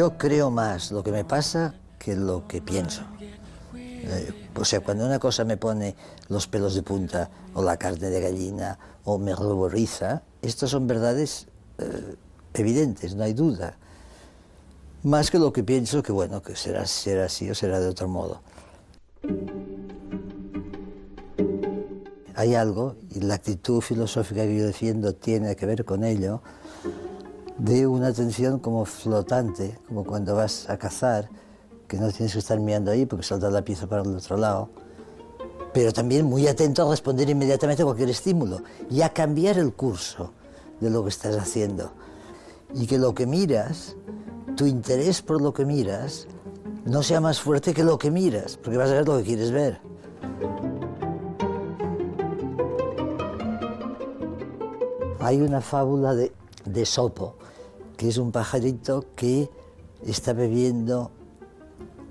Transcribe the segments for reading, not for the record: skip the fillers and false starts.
Yo creo más lo que me pasa que lo que pienso. O sea, cuando una cosa me pone los pelos de punta, o la carne de gallina, o me ruboriza, estas son verdades evidentes, no hay duda. Más que lo que pienso que, bueno, que será así o será de otro modo. Hay algo, y la actitud filosófica que yo defiendo tiene que ver con ello, de una atención como flotante, como cuando vas a cazar, que no tienes que estar mirando ahí porque salta la pieza para el otro lado, pero también muy atento a responder inmediatamente a cualquier estímulo y a cambiar el curso de lo que estás haciendo. Y que lo que miras, tu interés por lo que miras, no sea más fuerte que lo que miras, porque vas a ver lo que quieres ver. Hay una fábula de Esopo, que es un pajarito que está bebiendo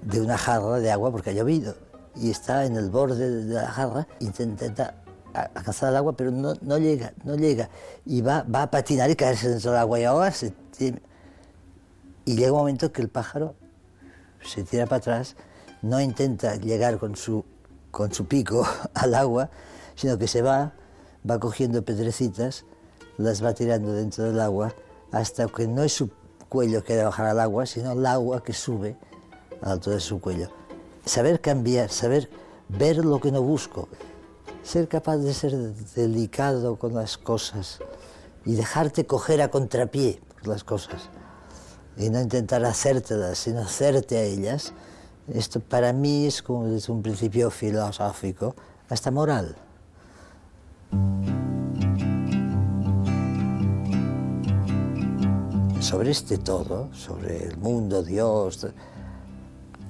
de una jarra de agua porque ha llovido y está en el borde de la jarra, intenta alcanzar el agua, pero no llega, y va a patinar y caerse dentro del agua y ahogarse. Y llega un momento que el pájaro se tira para atrás, no intenta llegar con su pico al agua, sino que se va cogiendo pedrecitas, las va tirando dentro del agua hasta que no es su cuello que debe bajar al agua, sino el agua que sube a la altura de su cuello. Saber cambiar, saber ver lo que no busco, ser capaz de ser delicado con las cosas y dejarte coger a contrapié por las cosas y no intentar hacértelas, sino hacerte a ellas. Esto para mí es como desde un principio filosófico hasta moral. Sobre este todo, sobre el mundo, Dios,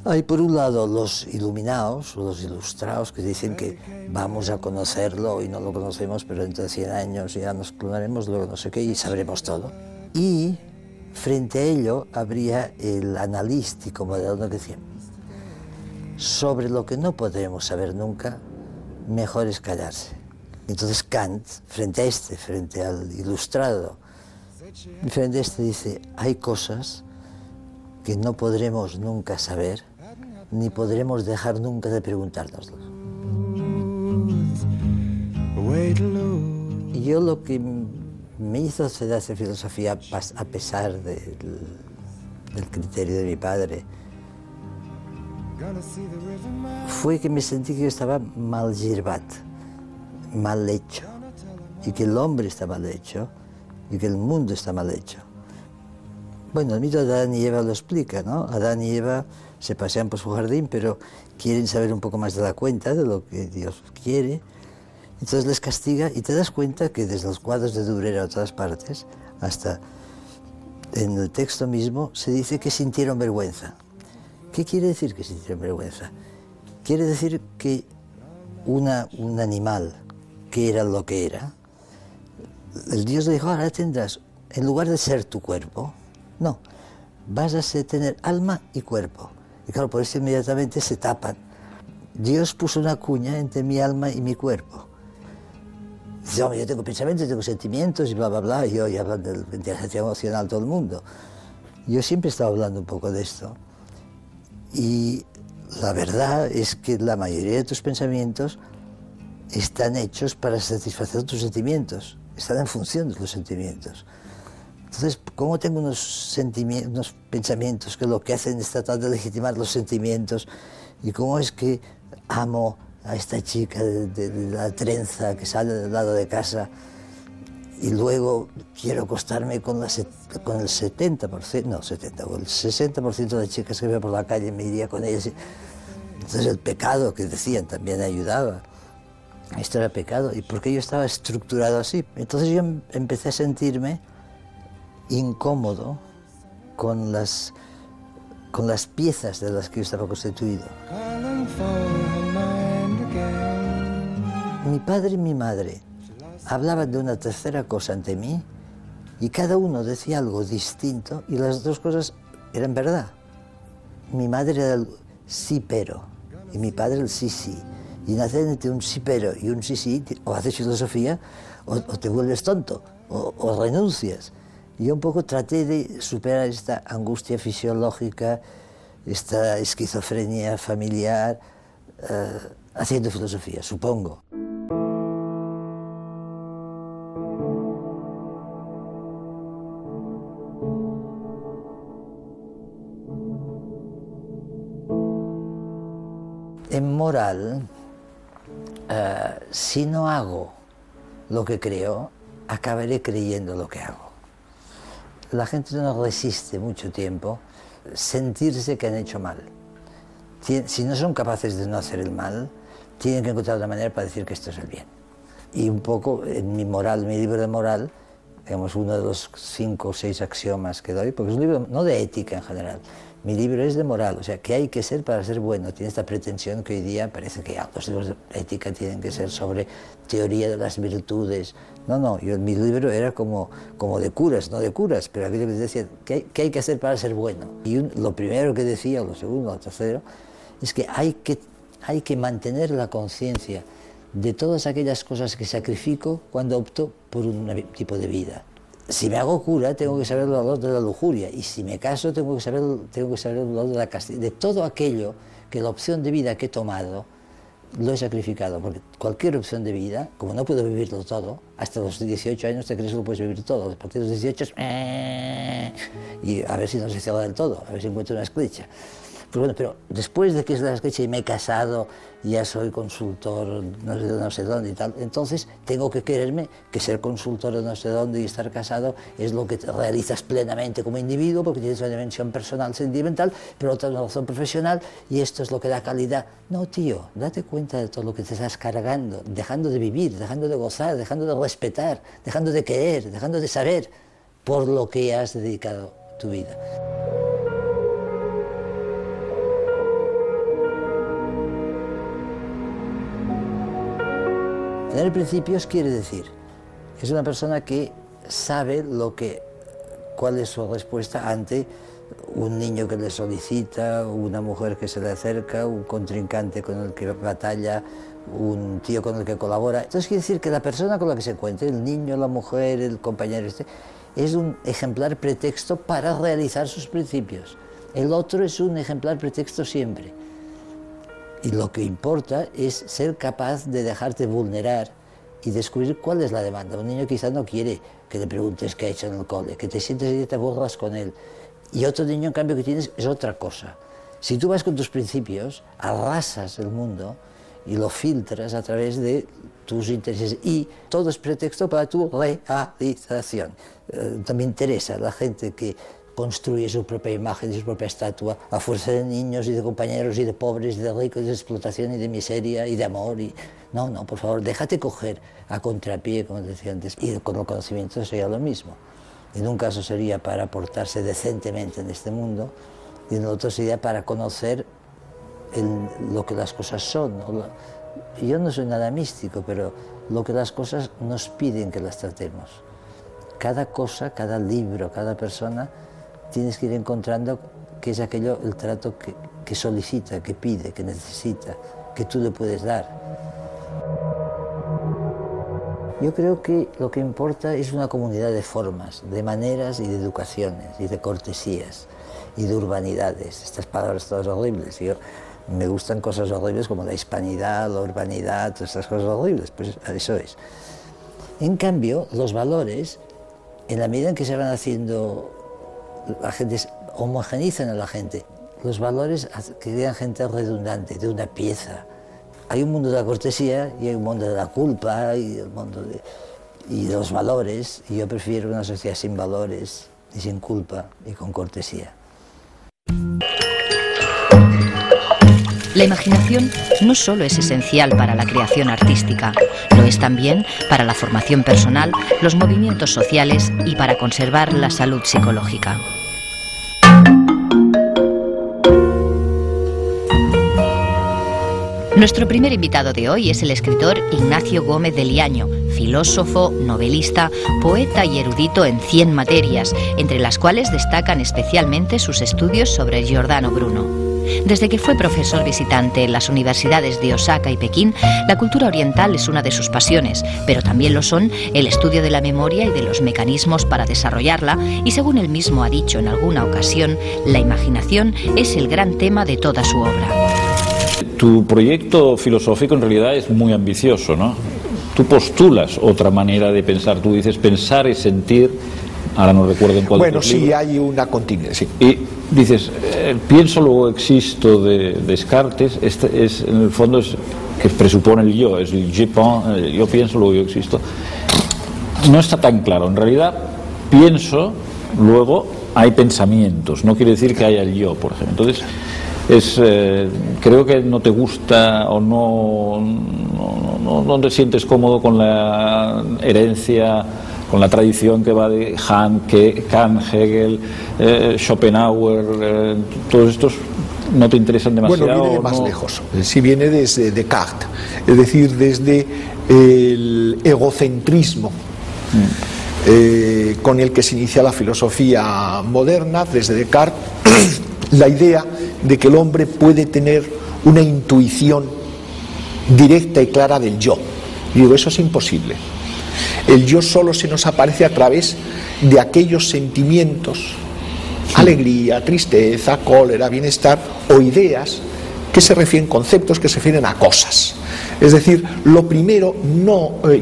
hay por un lado los iluminados, los ilustrados, que dicen que vamos a conocerlo y no lo conocemos, pero dentro de 100 años ya nos clonaremos, luego no sé qué, y sabremos todo. Y frente a ello habría el analítico moderno que decía, sobre lo que no podremos saber nunca, mejor es callarse. Entonces Kant, frente al ilustrado, frente a este dice, hay cosas que no podremos nunca saber, ni podremos dejar nunca de preguntárnoslo. Y yo lo que me hizo hacer filosofía, a pesar del criterio de mi padre, fue que me sentí que yo estaba mal girbat, mal hecho, y que el hombre está mal hecho, y que el mundo está mal hecho. Bueno, el mito de Adán y Eva lo explica, ¿no? Adán y Eva se pasean por su jardín, pero quieren saber un poco más de la cuenta, de lo que Dios quiere. Entonces les castiga y te das cuenta que desde los cuadros de Durera a todas partes, hasta en el texto mismo, se dice que sintieron vergüenza. ¿Qué quiere decir que sintieron vergüenza? Quiere decir que un animal que era lo que era, el Dios le dijo, ahora tendrás, en lugar de ser tu cuerpo, no, vas a tener alma y cuerpo. Y claro, por eso inmediatamente se tapan. Dios puso una cuña entre mi alma y mi cuerpo. Dice, hombre, yo tengo pensamientos, tengo sentimientos y bla, bla, bla. Y hoy hablan de la inteligencia emocional todo el mundo. Yo siempre he estado hablando un poco de esto. Y la verdad es que la mayoría de tus pensamientos están hechos para satisfacer tus sentimientos. Están en función de los sentimientos. Entonces, ¿cómo tengo unos pensamientos que lo que hacen es tratar de legitimar los sentimientos? ¿Y cómo es que amo a esta chica de la trenza que sale del lado de casa y luego quiero acostarme con el 70%, no, 70, o el 60% de chicas que veo por la calle me iría con ellas? Entonces el pecado que decían también ayudaba. Esto era pecado. ¿Y por qué yo estaba estructurado así? Entonces yo empecé a sentirme incómodo con las piezas de las que yo estaba constituido. Mi padre y mi madre hablaban de una tercera cosa ante mí y cada uno decía algo distinto y las dos cosas eran verdad. Mi madre era el sí pero y mi padre el sí sí. Y nacer entre un sí pero y un sí sí, o haces filosofía o te vuelves tonto o renuncias. Y yo un poco traté de superar esta angustia fisiológica, esta esquizofrenia familiar, haciendo filosofía, supongo. En moral, si no hago lo que creo, acabaré creyendo lo que hago. La gente no resiste mucho tiempo sentirse que han hecho mal. Si no son capaces de no hacer el mal, tienen que encontrar una manera para decir que esto es el bien. Y un poco en mi libro de moral, digamos, uno de los 5 o 6 axiomas que doy, porque es un libro no de ética en general, mi libro es de moral, o sea, ¿qué hay que ser para ser bueno? Tiene esta pretensión que hoy día parece que los libros de ética tienen que ser sobre teoría de las virtudes. No, mi libro era como de curas, no de curas, pero aquello que decía, ¿qué hay que hacer para ser bueno? Y lo primero que decía, o lo segundo, o lo tercero, es que hay que mantener la conciencia de todas aquellas cosas que sacrifico cuando opto por un tipo de vida. Si me hago cura, tengo que saber el valor de la lujuria, y si me caso, tengo que saber el valor de la castidad, de todo aquello que la opción de vida que he tomado lo he sacrificado, porque cualquier opción de vida, como no puedo vivirlo todo, hasta los 18 años te crees que lo puedes vivir todo, a partir de los 18 y a ver si no se cierra del todo, a ver si encuentro una esclecha. Pues bueno, pero después de que es la esclecha y me he casado, ya soy consultor no sé dónde y tal, entonces tengo que quererme que ser consultor de no sé dónde y estar casado es lo que te realizas plenamente como individuo, porque tienes una dimensión personal, sentimental, pero otra una razón profesional, y esto es lo que da calidad. No, tío, date cuenta de todo lo que te estás cargando, dejando de vivir, dejando de gozar, dejando de respetar, dejando de querer, dejando de saber por lo que has dedicado tu vida. Tener principios quiere decir, es una persona que sabe cuál es su respuesta ante un niño que le solicita, una mujer que se le acerca, un contrincante con el que batalla, un tío con el que colabora. Entonces quiere decir que la persona con la que se encuentre, el niño, la mujer, el compañero, es un ejemplar pretexto para realizar sus principios. El otro es un ejemplar pretexto siempre. Y lo que importa es ser capaz de dejarte vulnerar y descubrir cuál es la demanda. Un niño quizás no quiere que le preguntes qué ha hecho en el cole, que te sientes y te aburras con él. Y otro niño, en cambio, que tienes es otra cosa. Si tú vas con tus principios, arrasas el mundo y lo filtras a través de tus intereses. Y todo es pretexto para tu realización. También interesa a la gente que construye su propia imagen y su propia estatua a fuerza de niños y de compañeros y de pobres y de ricos y de explotación y de miseria y de amor. No, por favor, déjate coger a contrapié, como decía antes, y con el conocimiento sería lo mismo. En un caso sería para portarse decentemente en este mundo y en el otro sería para conocer lo que las cosas son. Yo no soy nada místico, pero lo que las cosas nos piden que las tratemos. Cada cosa, cada libro, cada persona, tienes que ir encontrando qué es aquello, el trato que solicita, que pide, que necesita, que tú le puedes dar. Yo creo que lo que importa es una comunidad de formas, de maneras y de educaciones, y de cortesías, y de urbanidades. Estas palabras todas horribles. Me gustan cosas horribles como la hispanidad, la urbanidad, todas estas cosas horribles, pues eso es. En cambio, los valores, en la medida en que se van haciendo, la gente homogenizan a la gente, los valores crean gente redundante, de una pieza. Hay un mundo de la cortesía y hay un mundo de la culpa y el mundo de los valores, y yo prefiero una sociedad sin valores y sin culpa y con cortesía. La imaginación no solo es esencial para la creación artística, lo es también para la formación personal, los movimientos sociales y para conservar la salud psicológica. Nuestro primer invitado de hoy es el escritor Ignacio Gómez de Liaño, filósofo, novelista, poeta y erudito en 100 materias, entre las cuales destacan especialmente sus estudios sobre Giordano Bruno. Desde que fue profesor visitante en las universidades de Osaka y Pekín, la cultura oriental es una de sus pasiones, pero también lo son el estudio de la memoria y de los mecanismos para desarrollarla, y según él mismo ha dicho en alguna ocasión, la imaginación es el gran tema de toda su obra. Tu proyecto filosófico en realidad es muy ambicioso, ¿no? Tú postulas otra manera de pensar, tú dices pensar y sentir, ahora no recuerdo en cuál. Bueno, sí, hay una continuidad, sí. Y dices, pienso luego existo de Descartes, este es, en el fondo es que presupone el yo, es el je pense, yo pienso, luego yo existo. No está tan claro, en realidad pienso, luego hay pensamientos, no quiere decir que haya el yo, por ejemplo. Entonces, creo que no te gusta o no te sientes cómodo con la herencia, con la tradición que va de Kant, Hegel, Schopenhauer, todos estos no te interesan demasiado. Bueno, viene de más lejos, sí, viene desde Descartes, es decir, desde el egocentrismo con el que se inicia la filosofía moderna, desde Descartes, la idea de que el hombre puede tener una intuición directa y clara del yo. Y digo, eso es imposible. El yo solo se nos aparece a través de aquellos sentimientos, alegría, tristeza, cólera, bienestar, o ideas que se refieren, conceptos que se refieren a cosas. Es decir, lo primero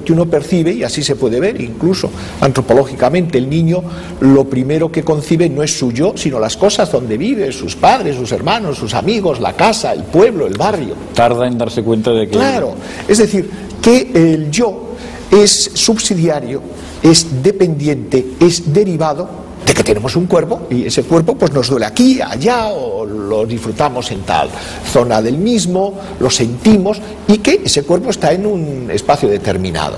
que uno percibe, y así se puede ver incluso antropológicamente, el niño lo primero que concibe no es su yo, sino las cosas donde vive, sus padres, sus hermanos, sus amigos, la casa, el pueblo, el barrio. Tarda en darse cuenta de que... Claro, es decir, que el yo es subsidiario, es dependiente, es derivado de que tenemos un cuerpo, y ese cuerpo pues nos duele aquí, allá, o lo disfrutamos en tal zona del mismo, lo sentimos, y que ese cuerpo está en un espacio determinado.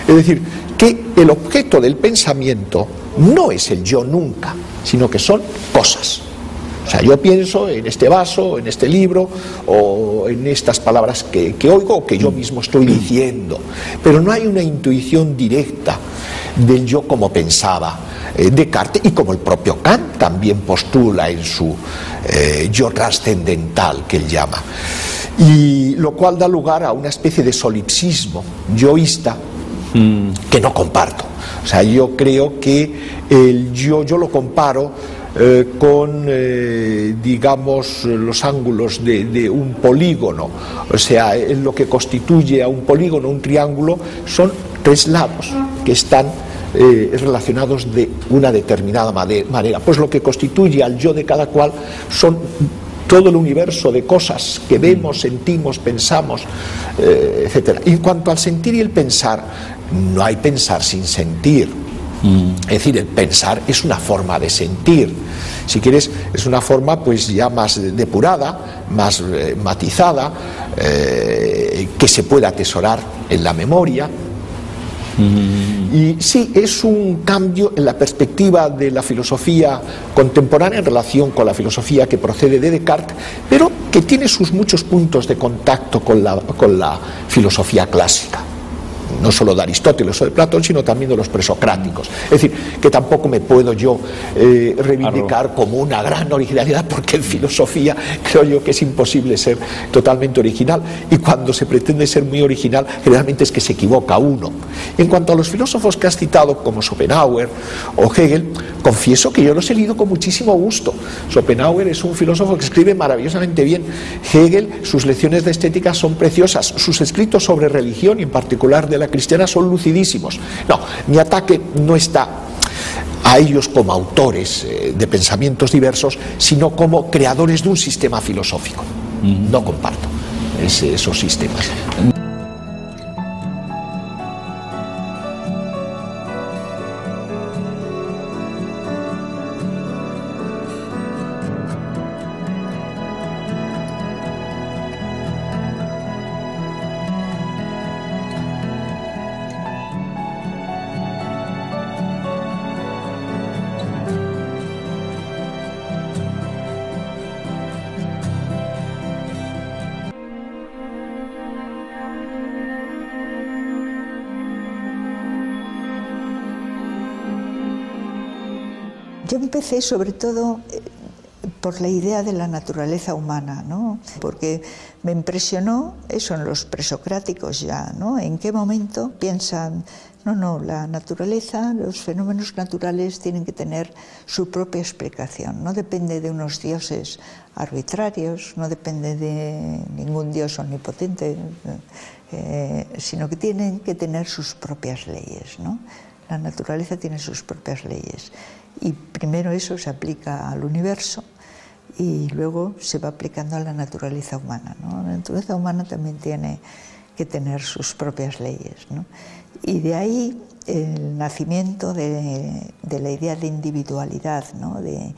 Es decir, que el objeto del pensamiento no es el yo nunca, sino que son cosas. O sea, yo pienso en este vaso, en este libro, o en estas palabras que oigo, o que yo mismo estoy diciendo, pero no hay una intuición directa del yo como pensaba Descartes, y como el propio Kant también postula en su yo trascendental, que él llama, y lo cual da lugar a una especie de solipsismo yoísta que no comparto. O sea, yo creo que el yo lo comparo con, digamos, los ángulos de un polígono. O sea, lo que constituye a un polígono, un triángulo, son tres lados que están relacionados de una determinada manera. Pues lo que constituye al yo de cada cual son todo el universo de cosas que vemos, sentimos, pensamos, etc. Y en cuanto al sentir y el pensar, no hay pensar sin sentir. Es decir, el pensar es una forma de sentir. Si quieres, es una forma pues ya más depurada, más matizada, que se puede atesorar en la memoria. Y sí, es un cambio en la perspectiva de la filosofía contemporánea en relación con la filosofía que procede de Descartes, pero que tiene sus muchos puntos de contacto con la filosofía clásica. No solo de Aristóteles o de Platón, sino también de los presocráticos. Es decir, que tampoco me puedo yo reivindicar como una gran originalidad, porque en filosofía creo yo que es imposible ser totalmente original, y cuando se pretende ser muy original, generalmente es que se equivoca uno. En cuanto a los filósofos que has citado, como Schopenhauer o Hegel, confieso que yo los he leído con muchísimo gusto. Schopenhauer es un filósofo que escribe maravillosamente bien. Hegel, sus lecciones de estética son preciosas. Sus escritos sobre religión, y en particular de la cristiana, son lucidísimos. No, mi ataque no está a ellos como autores de pensamientos diversos, sino como creadores de un sistema filosófico. No comparto esos sistemas. Yo empecé sobre todo por la idea de la naturaleza humana, ¿no? Porque me impresionó eso en los presocráticos ya, ¿no? En qué momento piensan, no, la naturaleza, los fenómenos naturales tienen que tener su propia explicación, no depende de unos dioses arbitrarios, no depende de ningún dios omnipotente, sino que tienen que tener sus propias leyes, ¿no? La naturaleza tiene sus propias leyes y primero eso se aplica al universo y luego se va aplicando a la naturaleza humana, ¿no? La naturaleza humana también tiene que tener sus propias leyes, ¿no? Y de ahí el nacimiento de la idea de individualidad, ¿no? De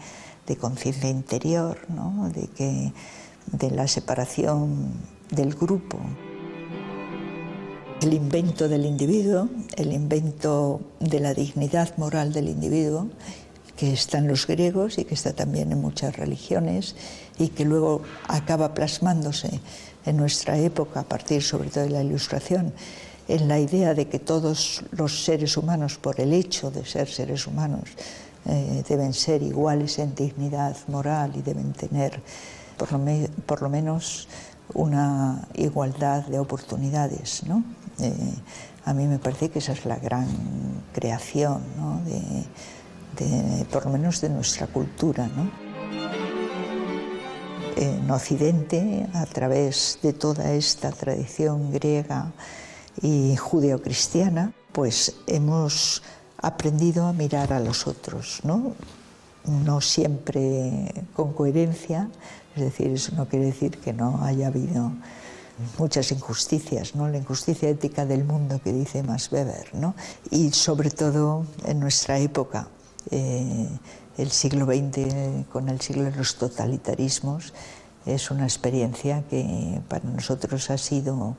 conciencia interior, ¿no? De la separación del grupo. El invento del individuo, el invento de la dignidad moral del individuo, que está en los griegos y que está también en muchas religiones y que luego acaba plasmándose en nuestra época, a partir sobre todo de la Ilustración, en la idea de que todos los seres humanos, por el hecho de ser seres humanos, deben ser iguales en dignidad moral y deben tener por lo menos una igualdad de oportunidades, ¿no? A mí me parece que esa es la gran creación, ¿no? Por lo menos de nuestra cultura, ¿no? En Occidente, a través de toda esta tradición griega y judeocristiana, pues hemos aprendido a mirar a los otros, ¿no? No siempre con coherencia, es decir, eso no quiere decir que no haya habido muchas injusticias, ¿no? La injusticia ética del mundo que dice Max Weber, ¿no? Y sobre todo en nuestra época, el siglo XX con el siglo de los totalitarismos es una experiencia que para nosotros ha sido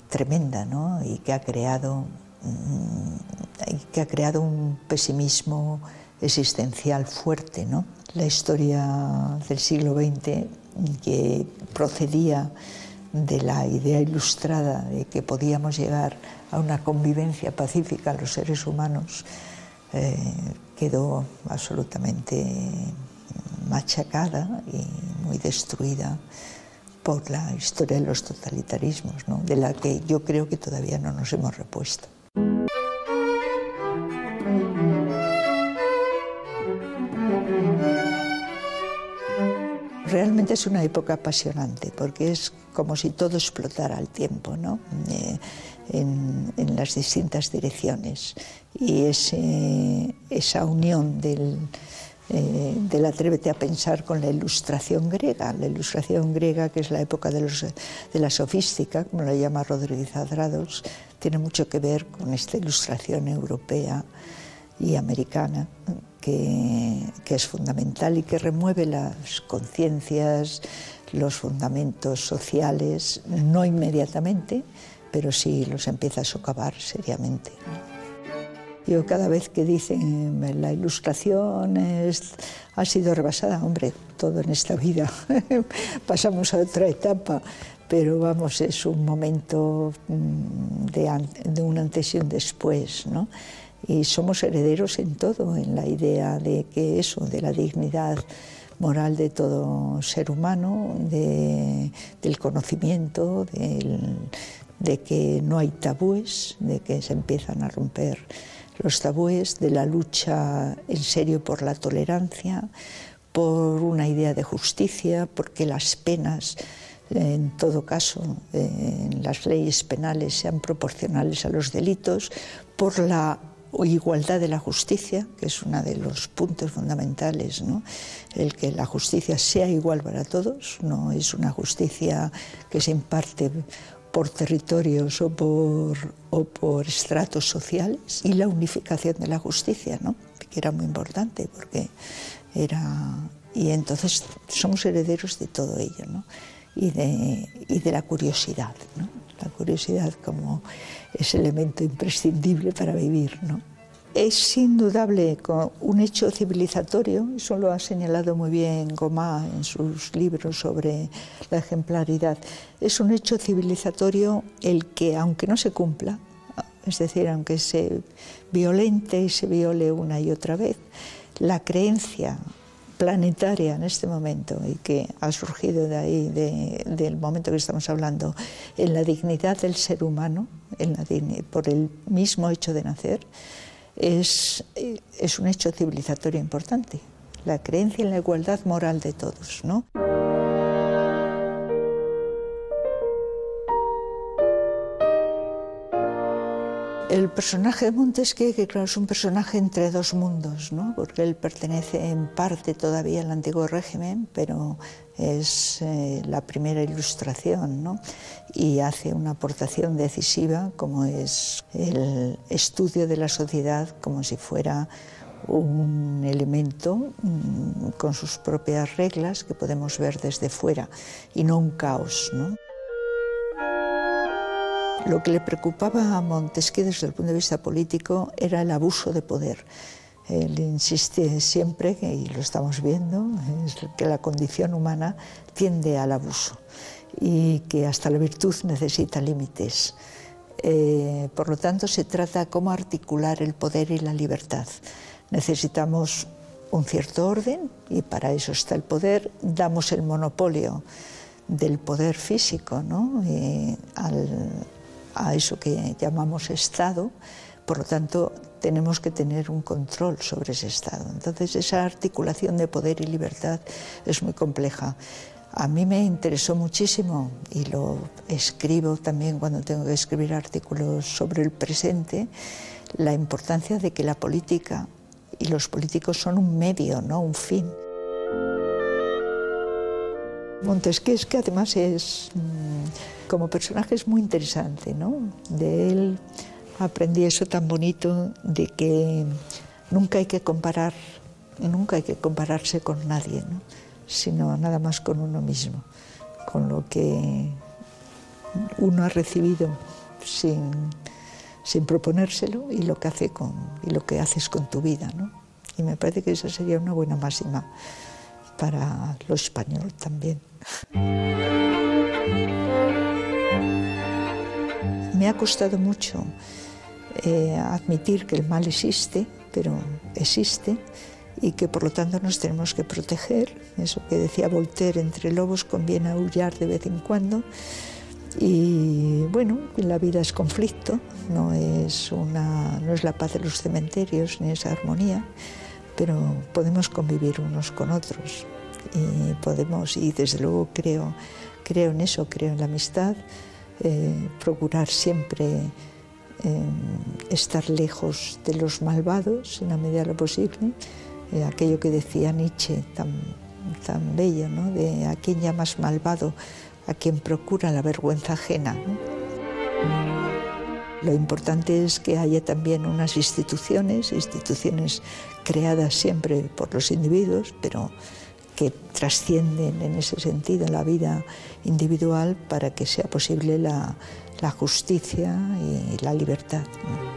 tremenda, ¿no? Y que ha creado un pesimismo existencial fuerte, ¿no? La historia del siglo XX, que procedía de la idea ilustrada de que podíamos llegar a una convivencia pacífica los seres humanos, quedó absolutamente machacada y muy destruida por la historia de los totalitarismos, ¿no? De la que yo creo que todavía no nos hemos repuesto. Realmente es una época apasionante porque es como si todo explotara al tiempo, ¿no? En las distintas direcciones, y esa unión del atrévete a pensar con la Ilustración griega, que es la época de la sofística, como la llama Rodríguez Adrados, tiene mucho que ver con esta Ilustración europea y americana, que es fundamental y que remueve las conciencias, los fundamentos sociales, no inmediatamente, pero sí los empieza a socavar seriamente. Yo cada vez que dicen la Ilustración ha sido rebasada, hombre, todo en esta vida pasamos a otra etapa, pero vamos, es un momento de un antes y un después, ¿no? Y somos herederos en todo, en la idea de que eso, de la dignidad moral de todo ser humano, del conocimiento, de que no hay tabúes, de que se empiezan a romper los tabúes, de la lucha en serio por la tolerancia, por una idea de justicia, porque las penas, en todo caso, en las leyes penales sean proporcionales a los delitos, por la igualdad de la justicia, que es uno de los puntos fundamentales, ¿no? El que la justicia sea igual para todos, no es una justicia que se imparte por territorios o por estratos sociales, y la unificación de la justicia, ¿no? Que era muy importante porque y entonces somos herederos de todo ello, ¿no? Y de la curiosidad, ¿no? La curiosidad como ese elemento imprescindible para vivir, ¿no? Es indudable un hecho civilizatorio, eso lo ha señalado muy bien Gomá en sus libros sobre la ejemplaridad. Es un hecho civilizatorio el que, aunque no se cumpla, es decir, aunque se violente y se viole una y otra vez, la creencia planetaria en este momento y que ha surgido de ahí, del momento que estamos hablando, en la dignidad del ser humano, por el mismo hecho de nacer, es un hecho civilizatorio importante, la creencia en la igualdad moral de todos, ¿no? El personaje de Montesquieu, que claro, es un personaje entre dos mundos, ¿no? Porque él pertenece en parte todavía al antiguo régimen, pero es la primera ilustración, ¿no? Y hace una aportación decisiva, como es el estudio de la sociedad como si fuera un elemento con sus propias reglas que podemos ver desde fuera y no un caos, ¿no? Lo que le preocupaba a Montesquieu desde el punto de vista político era el abuso de poder. Él insiste siempre, y lo estamos viendo, es que la condición humana tiende al abuso y que hasta la virtud necesita límites. Por lo tanto, se trata de cómo articular el poder y la libertad. Necesitamos un cierto orden y para eso está el poder. Damos el monopolio del poder físico, ¿no? A eso que llamamos Estado, por lo tanto tenemos que tener un control sobre ese Estado. Entonces esa articulación de poder y libertad es muy compleja. A mí me interesó muchísimo, y lo escribo también cuando tengo que escribir artículos sobre el presente, la importancia de que la política y los políticos son un medio, no un fin. Montesquieu, que además es, como personaje, es muy interesante, ¿no? De él aprendí eso tan bonito de que nunca hay que compararse con nadie, ¿no? Sino nada más con uno mismo, con lo que uno ha recibido sin proponérselo y lo que haces con tu vida, ¿no? Y me parece que esa sería una buena máxima para lo español también. Me ha costado mucho admitir que el mal existe, pero existe, y que por lo tanto nos tenemos que proteger. Eso que decía Voltaire, entre lobos conviene aullar de vez en cuando. Y bueno, la vida es conflicto, no es la paz de los cementerios ni esa armonía, pero podemos convivir unos con otros y desde luego creo en eso, creo en la amistad, procurar siempre estar lejos de los malvados en la medida de lo posible, aquello que decía Nietzsche tan bello, ¿no? De a quién llamas malvado, a quien procura la vergüenza ajena, ¿no? Lo importante es que haya también unas instituciones creadas siempre por los individuos, pero que trascienden en ese sentido la vida individual para que sea posible la justicia y la libertad, ¿no?